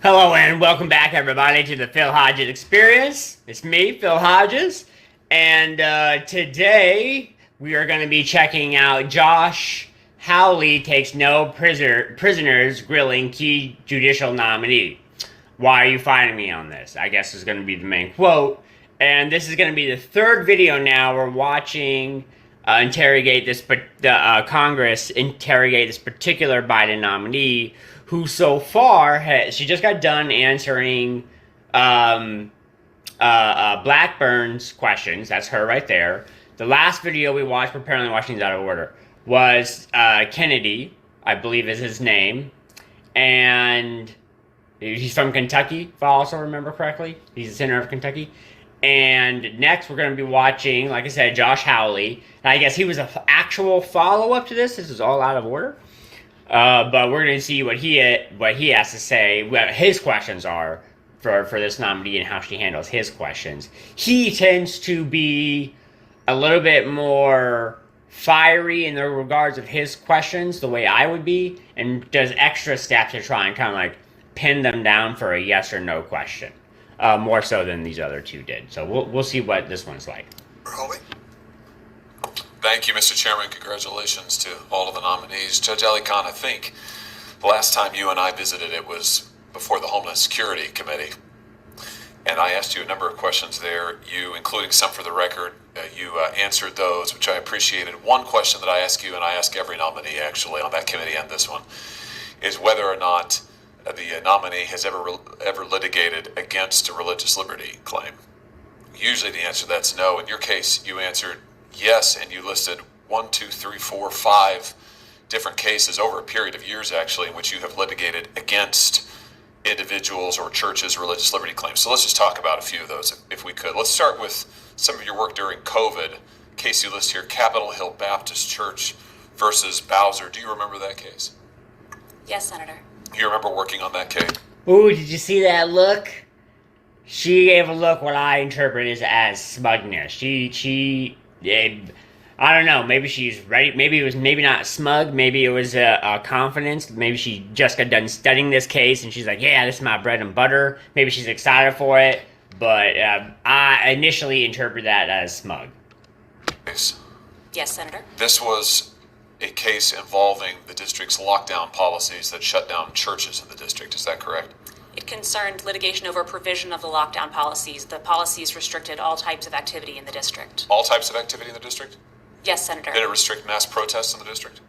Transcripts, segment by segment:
Hello and welcome back, everybody, to the Phil Hodges Experience. It's me, Phil Hodges, and today we are going to be checking out Josh Hawley takes no prisoners grilling key judicial nominee. Why are you fighting me on this? I guess is going to be the main quote. And this is going to be the third video now we're watching Congress interrogate this particular Biden nominee, who so far she just got done answering Blackburn's questions. That's her right there. The last video we watched, we're apparently watching these out of order, was Kennedy, I believe is his name, and he's from Kentucky, if I also remember correctly. He's the senator of Kentucky. And next we're going to be watching, like I said, Josh Hawley. And I guess he was an actual follow-up to this. This is all out of order. But we're going to see what he has to say, what his questions are for this nominee and how she handles his questions. He tends to be a little bit more fiery in the regards of his questions, the way I would be, and does extra steps to try and kind of like pin them down for a yes or no question. More so than these other two did. So we'll see what this one's like. Hawley. Thank you, Mr. Chairman. Congratulations to all of the nominees. Judge Ali Khan, I think the last time you and I visited, it was before the Homeland Security Committee. And I asked you a number of questions there, you, including some for the record, you answered those, which I appreciated. One question that I ask you, and I ask every nominee actually on that committee and this one, is whether or not the nominee has ever litigated against a religious liberty claim. Usually the answer to that's no. In your case, you answered yes, and you listed 1, 2, 3, 4, 5 different cases over a period of years, actually, in which you have litigated against individuals or churches' religious liberty claims. So let's just talk about a few of those, if we could. Let's start with some of your work during COVID. Case you list here, Capitol Hill Baptist Church versus Bowser. Do you remember that case? Yes, Senator. You remember working on that case? Ooh, did you see that look? She gave a look what I interpret as smugness. I don't know, maybe she's ready, maybe it was not smug, maybe it was a confidence, maybe she just got done studying this case and she's like, yeah, this is my bread and butter, maybe she's excited for it, but I initially interpret that as smug. Yes, Senator. This was a case involving the district's lockdown policies that shut down churches in the district, is that correct? It concerned litigation over provision of the lockdown policies. The policies restricted all types of activity in the district. All types of activity in the district? Yes, Senator. Did it restrict mass protests in the district?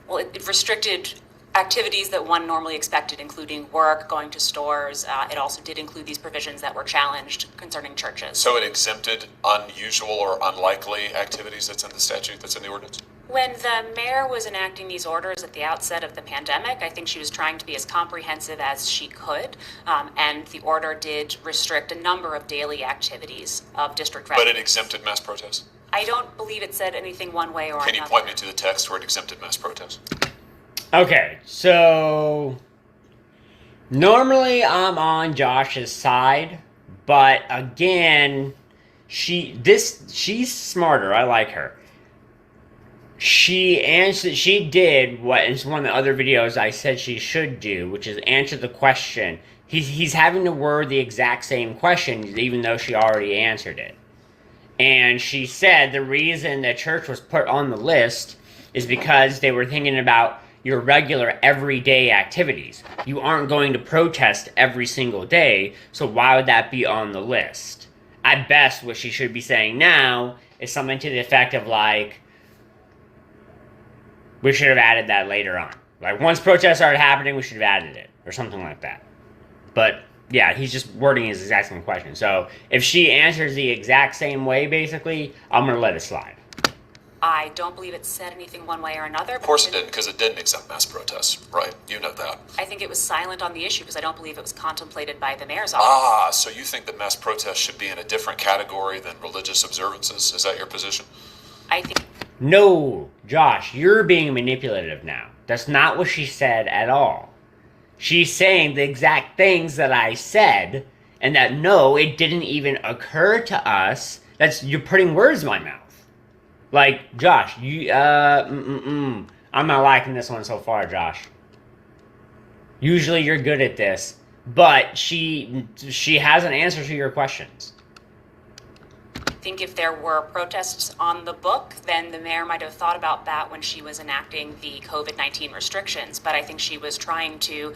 Well, it restricted activities that one normally expected, including work, going to stores. It also did include these provisions that were challenged concerning churches. So it exempted unusual or unlikely activities that's in the statute, that's in the ordinance? When the mayor was enacting these orders at the outset of the pandemic, I think she was trying to be as comprehensive as she could, and the order did restrict a number of daily activities of district residents. But it exempted mass protests? I don't believe it said anything one way or another. Can you point me to the text where it exempted mass protests? Okay, so normally I'm on Josh's side, but again, she's smarter. I like her. She did what is one of the other videos I said she should do, which is answer the question. He's having to word the exact same question, even though she already answered it. And she said the reason the church was put on the list is because they were thinking about your regular everyday activities. You aren't going to protest every single day, so why would that be on the list? At best, what she should be saying now is something to the effect of like, we should have added that later on. Like, once protests started happening, we should have added it, or something like that. But, yeah, he's just wording his exact same question. So, if she answers the exact same way, basically, I'm going to let it slide. I don't believe it said anything one way or another. Of course it didn't, because it didn't exempt mass protests, right? You know that. I think it was silent on the issue, because I don't believe it was contemplated by the mayor's office. Ah, so you think that mass protests should be in a different category than religious observances? Is that your position? I think... No, Josh, you're being manipulative now. That's not what she said at all. She's saying the exact things that I said, and that no, it didn't even occur to us. You're putting words in my mouth. Like, Josh, I'm not liking this one so far, Josh. Usually you're good at this, but she has an answer to your questions. I think if there were protests on the book, then the mayor might have thought about that when she was enacting the COVID-19 restrictions. But I think she was trying to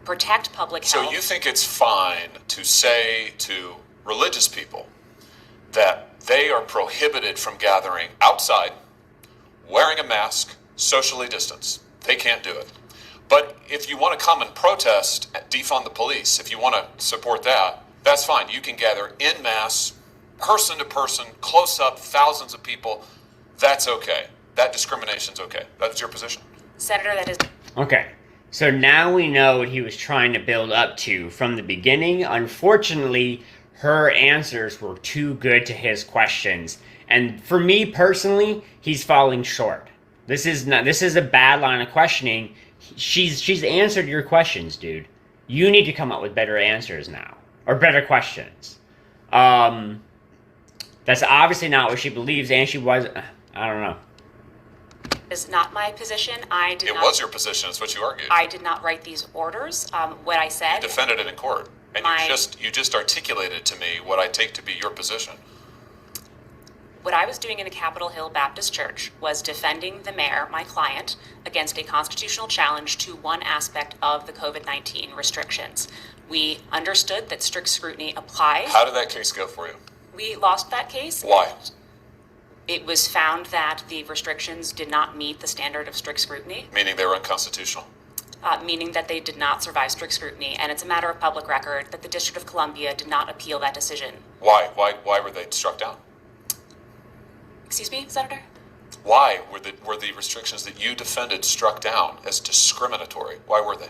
protect public health. So you think it's fine to say to religious people that they are prohibited from gathering outside, wearing a mask, socially distanced? They can't do it. But if you want to come and protest, defund the police, if you want to support that, that's fine. You can gather en masse, person to person, close up, thousands of people. That's okay. That discrimination's okay. That's your position. Senator, that is... Okay. So now we know what he was trying to build up to from the beginning. Unfortunately, her answers were too good to his questions. And for me personally, he's falling short. This is a bad line of questioning. She's answered your questions, dude. You need to come up with better answers now. Or better questions. That's obviously not what she believes, and she was... I don't know. Is not my position. It was your position. It's what you argued. I did not write these orders. What I said... You defended it in court. And you just articulated to me what I take to be your position. What I was doing in the Capitol Hill Baptist Church was defending the mayor, my client, against a constitutional challenge to one aspect of the COVID-19 restrictions. We understood that strict scrutiny applies. How did that case go for you? We lost that case. Why? It was found that the restrictions did not meet the standard of strict scrutiny. Meaning they were unconstitutional? Meaning that they did not survive strict scrutiny, and it's a matter of public record that the District of Columbia did not appeal that decision. Why? Why were they struck down? Excuse me, Senator? Why were the restrictions that you defended struck down as discriminatory? Why were they?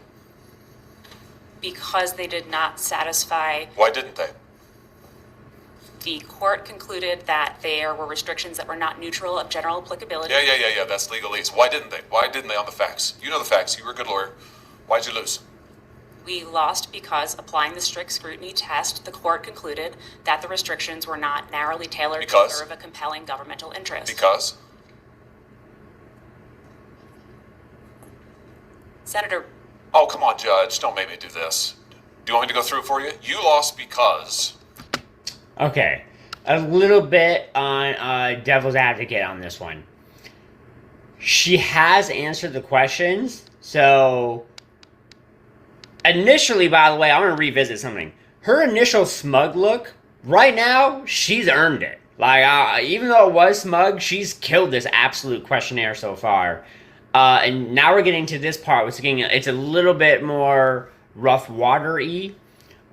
Because they did not satisfy... Why didn't they? The court concluded that there were restrictions that were not neutral of general applicability. Yeah. That's legalese. Why didn't they? Why didn't they on the facts? You know the facts. You were a good lawyer. Why'd you lose? We lost because applying the strict scrutiny test, the court concluded that the restrictions were not narrowly tailored to serve a compelling governmental interest. Because? Senator... Oh, come on, Judge. Don't make me do this. Do you want me to go through it for you? You lost because... Okay, a little bit on devil's advocate on this one. She has answered the questions, so... Initially, by the way, I want to revisit something. Her initial smug look, right now, she's earned it. Like, even though it was smug, she's killed this absolute questionnaire so far. And now we're getting to this part, which it's a little bit more rough water-y.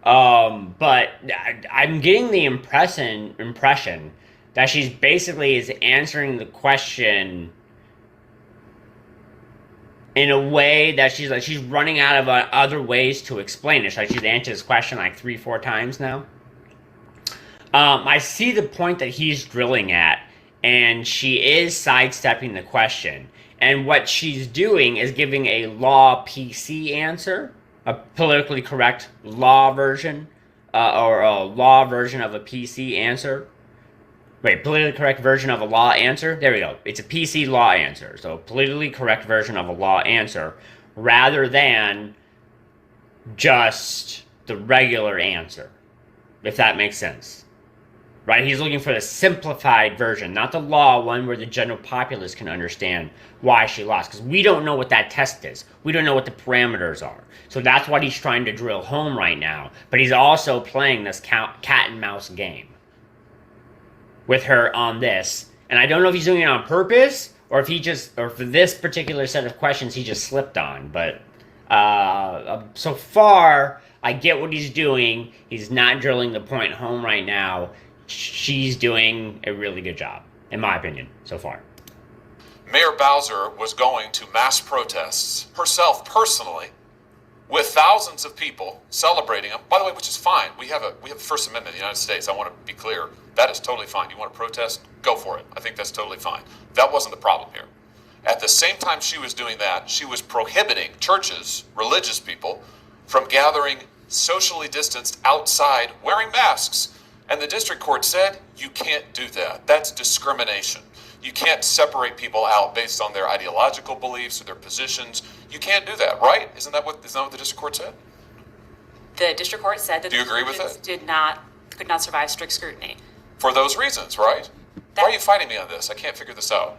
But I'm getting the impression that she's basically is answering the question in a way that she's running out of other ways to explain it. So she's answered this question like 3-4 times now. I see the point that he's drilling at, and she is sidestepping the question. And what she's doing is giving a law PC answer, a politically correct law version, or a law version of a PC answer. Wait, politically correct version of a law answer? There we go. It's a PC law answer. So, politically correct version of a law answer, rather than just the regular answer, if that makes sense. Right? He's looking for the simplified version, not the law one where the general populace can understand why she lost. Because we don't know what that test is. We don't know what the parameters are. So that's what he's trying to drill home right now. But he's also playing this cat and mouse game with her on this. And I don't know if he's doing it on purpose, or if or for this particular set of questions, he just slipped on. But so far, I get what he's doing. He's not drilling the point home right now. She's doing a really good job, in my opinion, so far. Mayor Bowser was going to mass protests herself personally, with thousands of people celebrating him. By the way, which is fine. We have the First Amendment in the United States. I want to be clear. That is totally fine. You want to protest? Go for it. I think that's totally fine. That wasn't the problem here. At the same time she was doing that, she was prohibiting churches, religious people, from gathering socially distanced outside wearing masks. And the district court said, you can't do that. That's discrimination. You can't separate people out based on their ideological beliefs or their positions. You can't do that, right? Isn't that what the district court said? The district court said that Do you agree with it? Could not survive strict scrutiny. For those reasons, right? Why are you fighting me on this? I can't figure this out.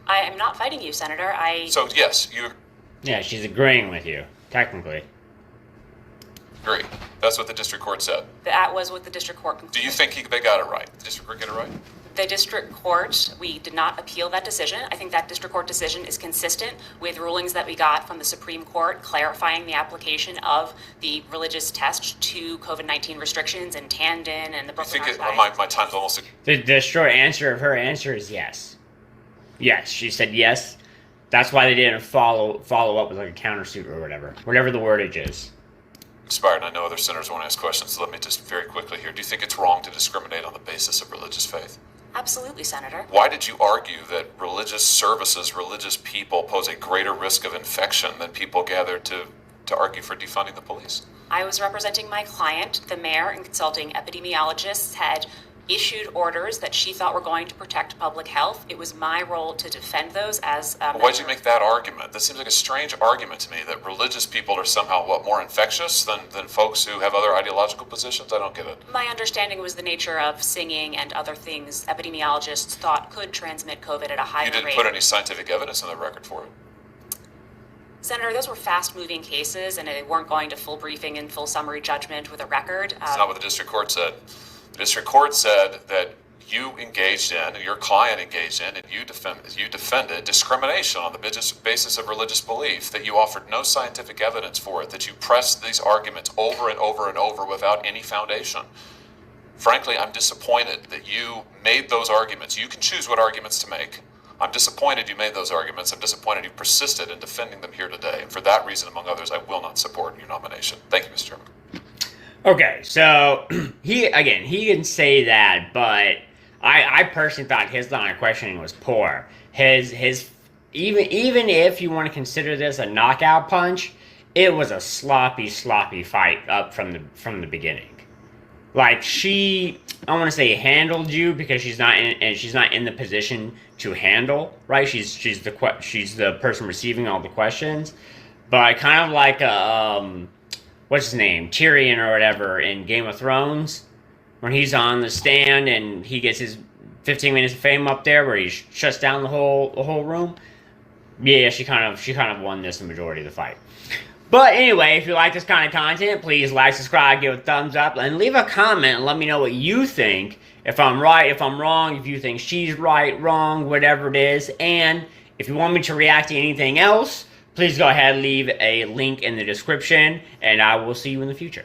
I am not fighting you, Senator. So, yes, you Yeah, she's agreeing with you, technically. agree. That's what the district court said. That was what the district court Do concluded. you think they got it right? The district court get it right? The district court, we did not appeal that decision. I think that district court decision is consistent with rulings that we got from the Supreme Court clarifying the application of the religious test to COVID-19 restrictions in Tandon and the I Brooklyn think Archdiocese. my time's almost... The short answer of her answer is yes. Yes, she said yes. That's why they didn't follow up with like a countersuit or whatever the wordage is. expired, and I know other senators want to ask questions, so let me just very quickly here. Do you think it's wrong to discriminate on the basis of religious faith? Absolutely, Senator. Why did you argue that religious services, religious people pose a greater risk of infection than people gathered to argue for defunding the police? I was representing my client. The mayor and consulting epidemiologists had issued orders that she thought were going to protect public health. It was my role to defend those as Why'd you make that argument? That seems like a strange argument to me, that religious people are somehow, more infectious than folks who have other ideological positions? I don't get it. My understanding was the nature of singing and other things epidemiologists thought could transmit COVID at a higher You didn't rate. put any scientific evidence on the record for it. Senator, those were fast-moving cases, and they weren't going to full briefing and full summary judgment with a record. That's not what the district court said. The district court said that you engaged in, and your client engaged in, and you defended discrimination on the basis of religious belief, that you offered no scientific evidence for it, that you pressed these arguments over and over and over without any foundation. Frankly, I'm disappointed that you made those arguments. You can choose what arguments to make. I'm disappointed you made those arguments. I'm disappointed you persisted in defending them here today. And for that reason, among others, I will not support your nomination. Thank you, Mr. Chairman. Okay, so he can say that, but I personally thought his line of questioning was poor. His even if you want to consider this a knockout punch, it was a sloppy fight up from the beginning. Like, I want to say handled you because she's not in the position to handle, right? She's the person receiving all the questions, but kind of like what's his name, Tyrion or whatever in Game of Thrones, when he's on the stand and he gets his 15 minutes of fame up there where he shuts down the whole room. Yeah, she kind of won the majority of the fight. But anyway, if you like this kind of content, please like, subscribe, give a thumbs up, and leave a comment and let me know what you think. If I'm right, if I'm wrong, if you think she's right, wrong, whatever it is. And if you want me to react to anything else, please go ahead and leave a link in the description, and I will see you in the future.